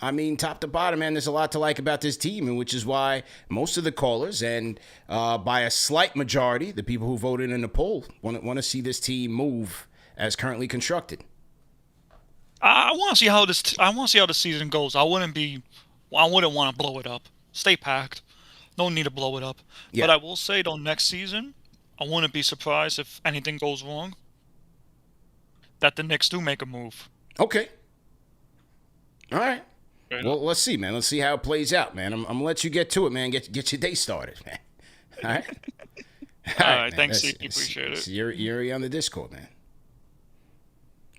Speaker 2: I mean, top to bottom, man, there's a lot to like about this team, and which is why most of the callers and by a slight majority, the people who voted in the poll want to see this team move as currently constructed.
Speaker 10: I want to see how the season goes. I wouldn't want to blow it up. Stay packed. No need to blow it up.
Speaker 2: Yeah.
Speaker 10: But I will say, though, next season, I wouldn't be surprised if anything goes wrong that the Knicks do make a move.
Speaker 2: Okay. All right. Well, let's see, man. Let's see how it plays out, man. I'm going to let you get to it, man. Get your day started, man. All right?
Speaker 10: All right, thanks, CP. Appreciate it.
Speaker 2: You're on the Discord, man.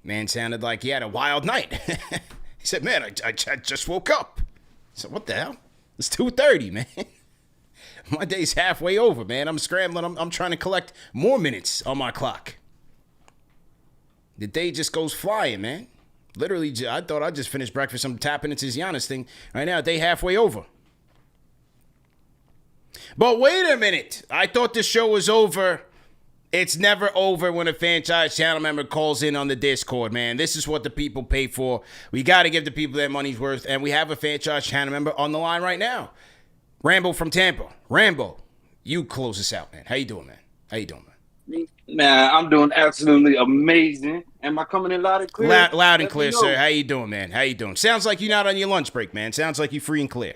Speaker 2: Man sounded like he had a wild night. He said, man, I just woke up. I said, what the hell? It's 2:30, man. My day's halfway over, man. I'm scrambling. I'm trying to collect more minutes on my clock. The day just goes flying, man. Literally, I thought I just finished breakfast. I'm tapping into this Giannis thing. Right now, day halfway over. But wait a minute. I thought the show was over. It's never over when a Fanchise channel member calls in on the Discord, man. This is what the people pay for. We got to give the people their money's worth. And we have a Fanchise channel member on the line right now. Rambo from Tampa. Rambo, you close us out, man. How you doing, man?
Speaker 11: Man, I'm doing absolutely amazing. Am I coming in loud and clear?
Speaker 2: Loud and clear, sir. How you doing, man? How you doing? Sounds like you're not on your lunch break, man. Sounds like you're free and clear.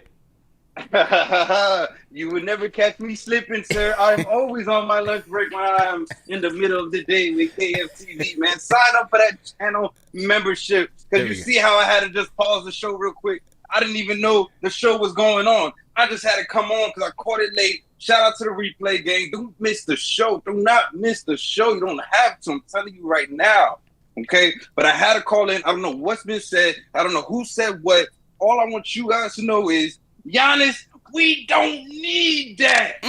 Speaker 11: You would never catch me slipping, sir. I'm always on my lunch break when I am in the middle of the day with KFTV, man. Sign up for that channel membership because you see how I had to just pause the show real quick. I didn't even know the show was going on. I just had to come on because I caught it late. Shout out to the replay gang. Don't miss the show. Do not miss the show. You don't have to. I'm telling you right now. Okay? But I had to call in. I don't know what's been said. I don't know who said what. All I want you guys to know is, Giannis, we don't need that.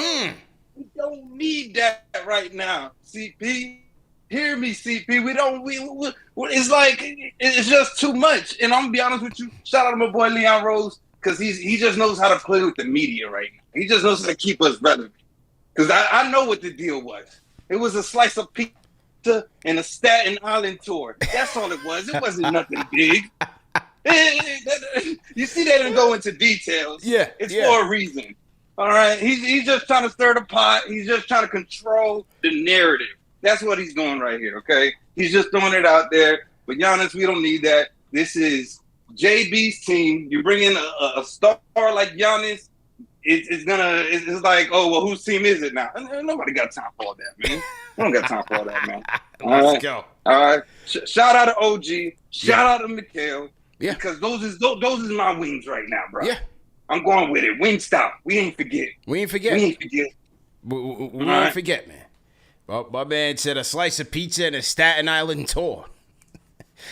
Speaker 11: We don't need that right now, CP. Hear me, CP. We don't. It's like it's just too much. And I'm gonna be honest with you. Shout out to my boy Leon Rose because he just knows how to play with the media right now. He just knows how to keep us relevant. Because I know what the deal was. It was a slice of pizza and a Staten Island tour. That's all it was. It wasn't nothing big. You see, they didn't go into details.
Speaker 2: Yeah,
Speaker 11: it's for a reason. All right, he's just trying to stir the pot. He's just trying to control the narrative. That's what he's doing right here. Okay, he's just throwing it out there. But Giannis, we don't need that. This is JB's team. You bring in a star like Giannis. It's like, oh, well, whose team is it now? Nobody got time for all that, man. I don't got time for all that, man.
Speaker 2: Let's go.
Speaker 11: All right. Shout out to OG. Shout out to Mikhail. Yeah. Because those is my wings right now, bro. Yeah. I'm going with it. Wingstop. We ain't forget.
Speaker 2: We ain't forget, man. Well, my man said a slice of pizza and a Staten Island tour.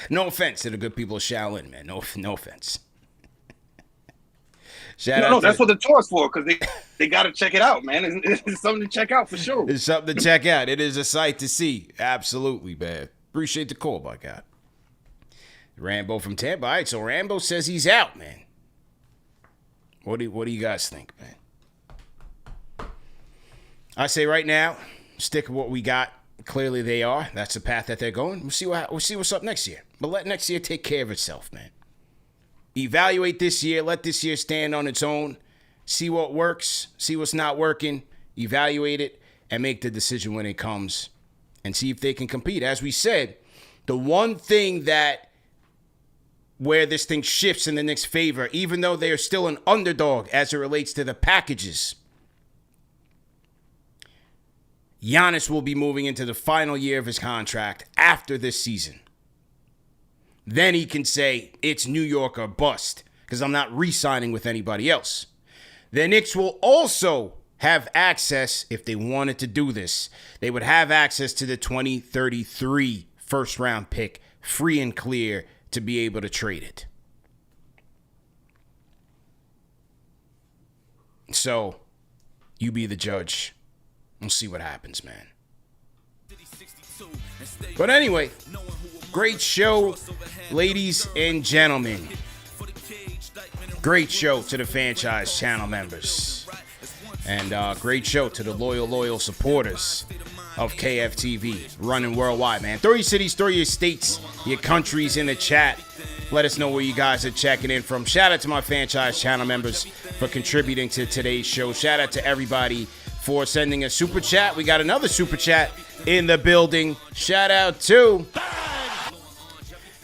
Speaker 2: No offense to the good people of Shaolin, man. No offense.
Speaker 11: No, that's what the tour's for, because they got to check it out, man. It's something to check out for sure.
Speaker 2: It's something to check out. It is a sight to see. Absolutely, man. Appreciate the call, my God. Rambo from Tampa. All right, so Rambo says he's out, man. What do you guys think, man? I say right now, stick with what we got. Clearly they are. That's the path that they're going. We'll see what's up next year. But let next year take care of itself, man. Evaluate this year. Let this year stand on its own. See what works. See what's not working. Evaluate it and make the decision when it comes and see if they can compete. As we said, the one thing where this thing shifts in the Knicks' favor, even though they are still an underdog as it relates to the packages, Giannis will be moving into the final year of his contract after this season. Then he can say, it's New York or bust, because I'm not re-signing with anybody else. The Knicks will also have access, if they wanted to do this, they would have access to the 2033 first-round pick, free and clear, to be able to trade it. So, you be the judge. We'll see what happens, man. But anyway, great show, ladies and gentlemen. Great show to the Fanchise channel members. And great show to the loyal supporters of KFTV, running worldwide, man. Throw your cities, throw your states, your countries in the chat. Let us know where you guys are checking in from. Shout out to my Fanchise channel members for contributing to today's show. Shout out to everybody for sending a super chat. We got another super chat in the building. Shout out to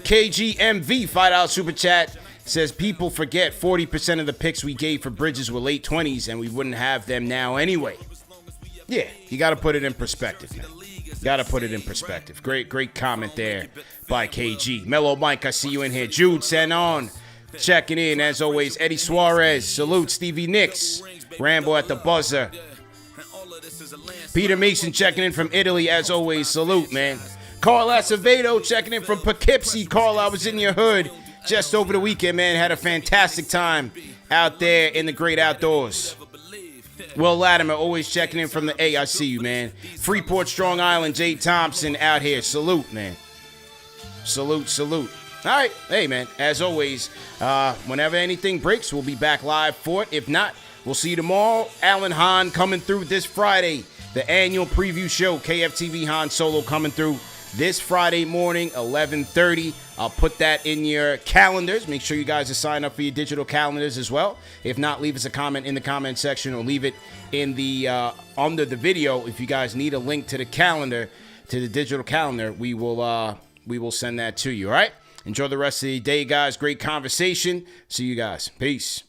Speaker 2: KGMV, $5 super chat. Says people forget 40% of the picks we gave for Bridges were late 20s and we wouldn't have them now anyway. Yeah, you got to put it in perspective, man. Got to put it in perspective. Great comment there by KG. Mellow Mike, I see you in here. Jude Sanon checking in as always. Eddie Suarez, salute. Stevie Nicks, Rambo at the buzzer. Peter Mason checking in from Italy as always. Salute, man. Carl Acevedo checking in from Poughkeepsie. Carl, I was in your hood just over the weekend, man. Had a fantastic time out there in the great outdoors. Will Latimer always checking in from the A. I see you, man. Freeport, Strong Island, Jay Thompson out here. Salute, man. Salute. All right. Hey, man, as always, whenever anything breaks, we'll be back live for it. If not, we'll see you tomorrow. Alan Hahn coming through this Friday. The annual preview show, KFTV Han Solo coming through this Friday morning, 11:30. I'll put that in your calendars. Make sure you guys are signed up for your digital calendars as well. If not, leave us a comment in the comment section or leave it in the under the video. If you guys need a link to the calendar, to the digital calendar, we will send that to you. All right. Enjoy the rest of the day, guys. Great conversation. See you guys. Peace.